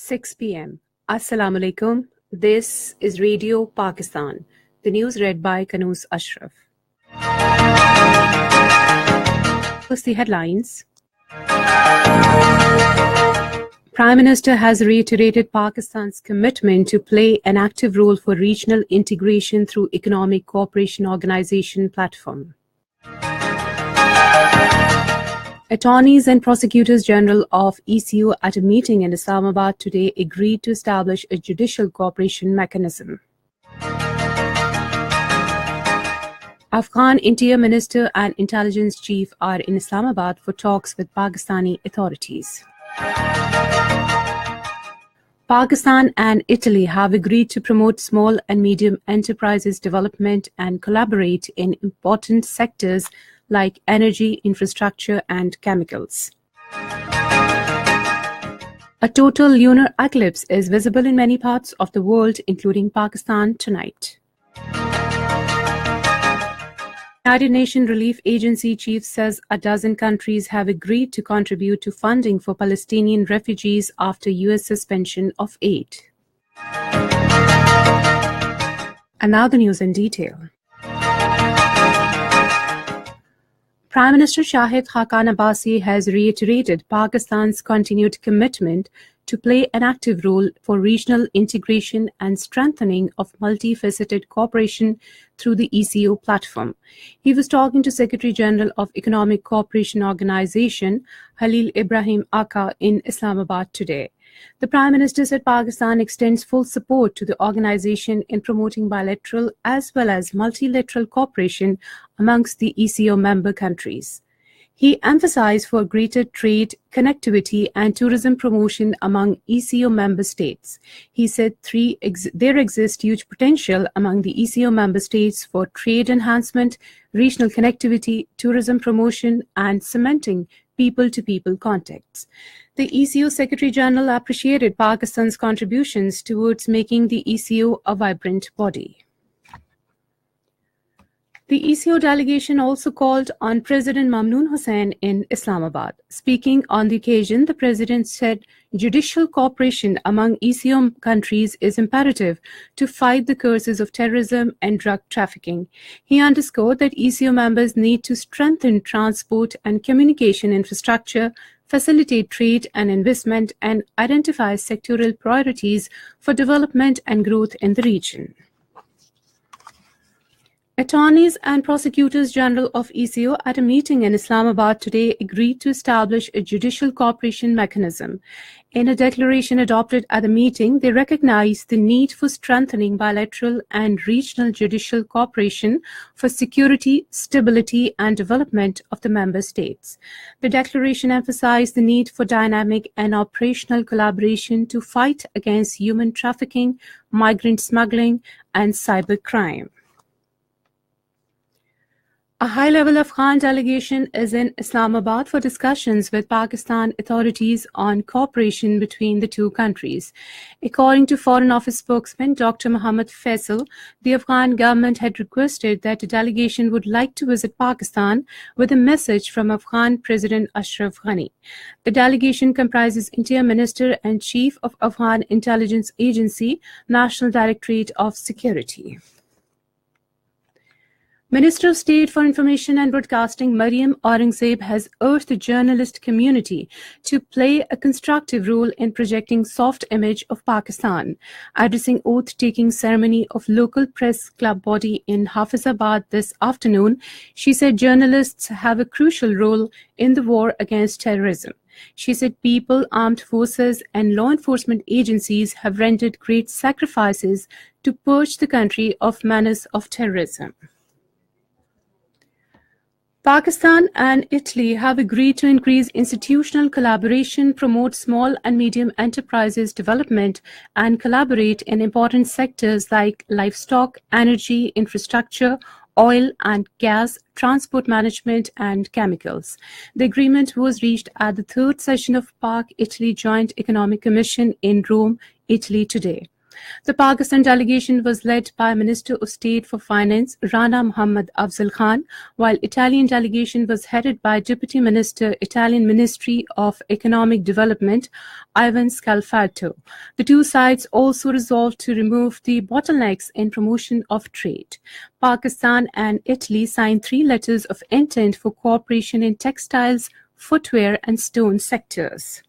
6 p.m. Assalamu alaikum. This is Radio Pakistan. The news read by Kanuz Ashraf. First, the headlines. Prime Minister has reiterated Pakistan's commitment to play an active role for regional integration through Economic Cooperation Organization platform. Attorneys and Prosecutors General of ECO at a meeting in Islamabad today agreed to establish a judicial cooperation mechanism. Afghan Interior Minister and Intelligence Chief are in Islamabad for talks with Pakistani authorities. Pakistan and Italy have agreed to promote small and medium enterprises development and collaborate in important sectors like energy, infrastructure, and chemicals. A total lunar eclipse is visible in many parts of the world, including Pakistan, tonight. United Nations Relief Agency chief says a dozen countries have agreed to contribute to funding for Palestinian refugees after U.S. suspension of aid. And now the news in detail. Prime Minister Shahid Khaqan Abbasi has reiterated Pakistan's continued commitment to play an active role for regional integration and strengthening of multifaceted cooperation through the ECO platform. He was talking to Secretary General of Economic Cooperation Organization, Halil Ibrahim Aka, in Islamabad today. The Prime Minister said Pakistan extends full support to the organization in promoting bilateral as well as multilateral cooperation amongst the ECO member countries. He emphasized for greater trade, connectivity and tourism promotion among ECO member states. He said there exists huge potential among the ECO member states for trade enhancement, regional connectivity, tourism promotion and cementing people-to-people contacts. The ECO Secretary General appreciated Pakistan's contributions towards making the ECO a vibrant body. The ECO delegation also called on President Mamnoon Hussain in Islamabad. Speaking on the occasion, the President said judicial cooperation among ECO countries is imperative to fight the curses of terrorism and drug trafficking. He underscored that ECO members need to strengthen transport and communication infrastructure, facilitate trade and investment, and identify sectoral priorities for development and growth in the region. Attorneys and Prosecutors General of ECO at a meeting in Islamabad today agreed to establish a judicial cooperation mechanism. In a declaration adopted at the meeting, they recognized the need for strengthening bilateral and regional judicial cooperation for security, stability, and development of the member states. The declaration emphasized the need for dynamic and operational collaboration to fight against human trafficking, migrant smuggling, and cybercrime. A high-level Afghan delegation is in Islamabad for discussions with Pakistan authorities on cooperation between the two countries. According to Foreign Office spokesman Dr. Mohammad Faisal, the Afghan government had requested that a delegation would like to visit Pakistan with a message from Afghan President Ashraf Ghani. The delegation comprises Interior Minister and Chief of Afghan Intelligence Agency, National Directorate of Security. Minister of State for Information and Broadcasting Maryam Aurangzeb has urged the journalist community to play a constructive role in projecting soft image of Pakistan. Addressing oath-taking ceremony of local press club body in Hafizabad this afternoon, she said journalists have a crucial role in the war against terrorism. She said people, armed forces and law enforcement agencies have rendered great sacrifices to purge the country of menace of terrorism. Pakistan and Italy have agreed to increase institutional collaboration, promote small and medium enterprises development, and collaborate in important sectors like livestock, energy, infrastructure, oil and gas, transport management, and chemicals. The agreement was reached at the third session of PAC-Italy Joint Economic Commission in Rome, Italy today. The Pakistan delegation was led by Minister of State for Finance Rana Muhammad Afzal Khan, while Italian delegation was headed by Deputy Minister, Italian Ministry of Economic Development, Ivan Scalfarotto. The two sides also resolved to remove the bottlenecks in promotion of trade. Pakistan and Italy signed 3 letters of intent for cooperation in textiles, footwear and stone sectors.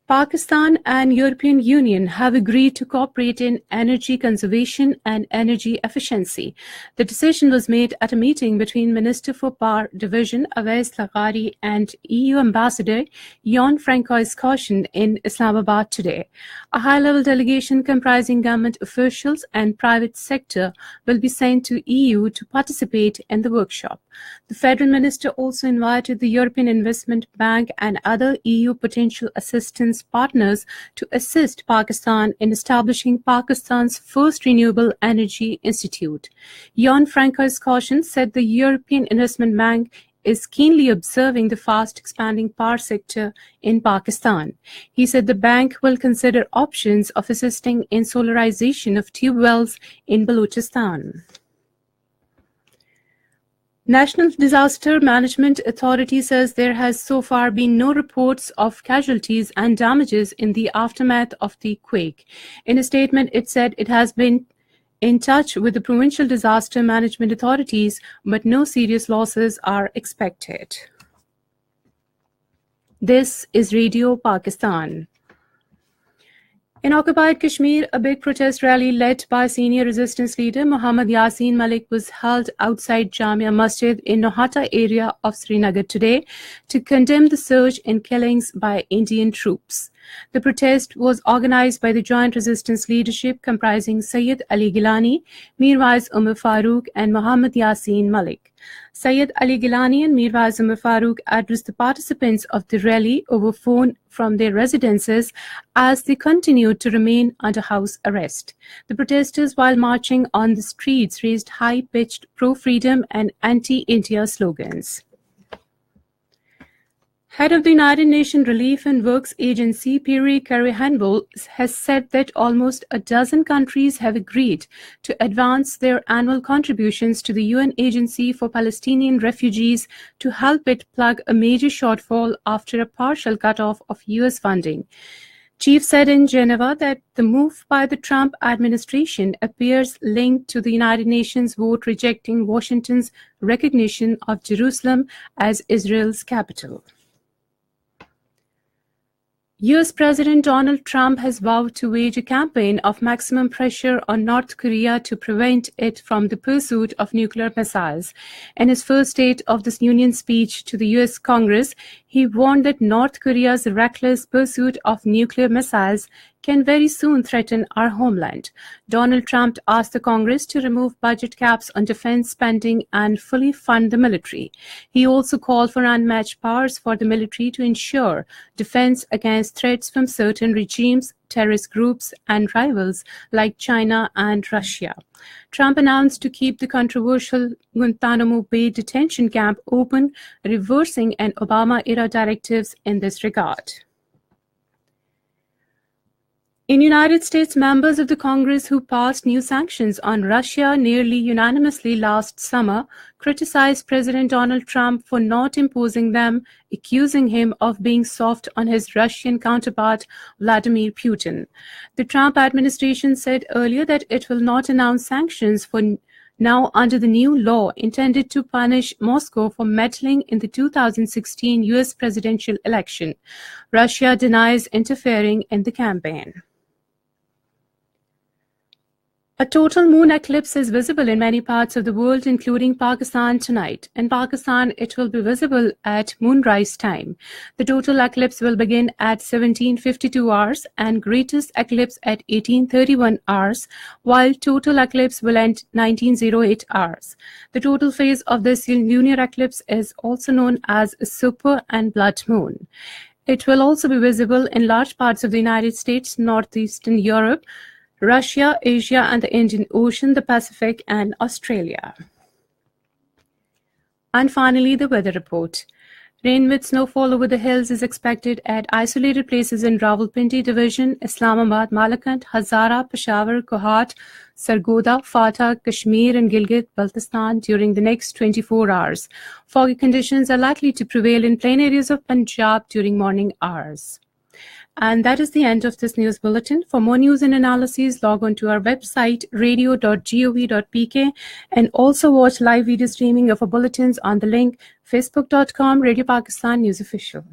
Pakistan and European Union have agreed to cooperate in energy conservation and energy efficiency. The decision was made at a meeting between Minister for Power Division Awais Laghari and EU Ambassador Jan-Francois Caution in Islamabad today. A high-level delegation comprising government officials and private sector will be sent to EU to participate in the workshop. The Federal Minister also invited the European Investment Bank and other EU potential assistance partners to assist Pakistan in establishing Pakistan's first renewable energy institute. Jan-Francois Caution said the European Investment Bank is keenly observing the fast expanding power sector in Pakistan. He said the bank will consider options of assisting in solarization of tube wells in Balochistan. National Disaster Management Authority says there has so far been no reports of casualties and damages in the aftermath of the quake. In a statement, it said it has been in touch with the provincial disaster management authorities, but no serious losses are expected. This is Radio Pakistan. In occupied Kashmir, a big protest rally led by senior resistance leader Muhammad Yasin Malik was held outside Jamia Masjid in Nohata area of Srinagar today to condemn the surge in killings by Indian troops. The protest was organized by the Joint Resistance Leadership comprising Sayyid Ali Gilani, Mirwais Umar Farooq and Muhammad Yasin Malik. Sayyid Ali Gilani and Mirwais Umar Farooq addressed the participants of the rally over phone from their residences as they continued to remain under house arrest. The protesters, while marching on the streets, raised high-pitched pro-freedom and anti-India slogans. Head of the United Nations Relief and Works Agency, Pierre Carrihanville, has said that almost a dozen countries have agreed to advance their annual contributions to the UN Agency for Palestinian Refugees to help it plug a major shortfall after a partial cutoff of US funding. Chief said in Geneva that the move by the Trump administration appears linked to the United Nations vote rejecting Washington's recognition of Jerusalem as Israel's capital. US President Donald Trump has vowed to wage a campaign of maximum pressure on North Korea to prevent it from the pursuit of nuclear missiles. In his first State of the Union speech to the US Congress, he warned that North Korea's reckless pursuit of nuclear missiles can very soon threaten our homeland. Donald Trump asked the Congress to remove budget caps on defense spending and fully fund the military. He also called for unmatched powers for the military to ensure defense against threats from certain regimes, terrorist groups, and rivals like China and Russia. Trump announced to keep the controversial Guantanamo Bay detention camp open, reversing an Obama-era directives in this regard. In United States, members of the Congress who passed new sanctions on Russia nearly unanimously last summer criticized President Donald Trump for not imposing them, accusing him of being soft on his Russian counterpart, Vladimir Putin. The Trump administration said earlier that it will not announce sanctions for now under the new law intended to punish Moscow for meddling in the 2016 US presidential election. Russia denies interfering in the campaign. A total moon eclipse is visible in many parts of the world, including Pakistan tonight. In Pakistan, it will be visible at moonrise time. The total eclipse will begin at 17:52 hours and greatest eclipse at 18:31 hours, while total eclipse will end 19:08 hours. The total phase of this lunar eclipse is also known as a super and blood moon. It will also be visible in large parts of the United States, northeastern Europe, Russia, Asia and the Indian Ocean, the Pacific and Australia. And finally, the weather report. Rain with snowfall over the hills is expected at isolated places in Rawalpindi Division, Islamabad, Malakand, Hazara, Peshawar, Kohat, Sargodha, Fatah, Kashmir and Gilgit-Baltistan during the next 24 hours. Foggy conditions are likely to prevail in plain areas of Punjab during morning hours. And that is the end of this news bulletin. For more news and analyses, log on to our website, radio.gov.pk, and also watch live video streaming of our bulletins on the link facebook.com Radio Pakistan News Official.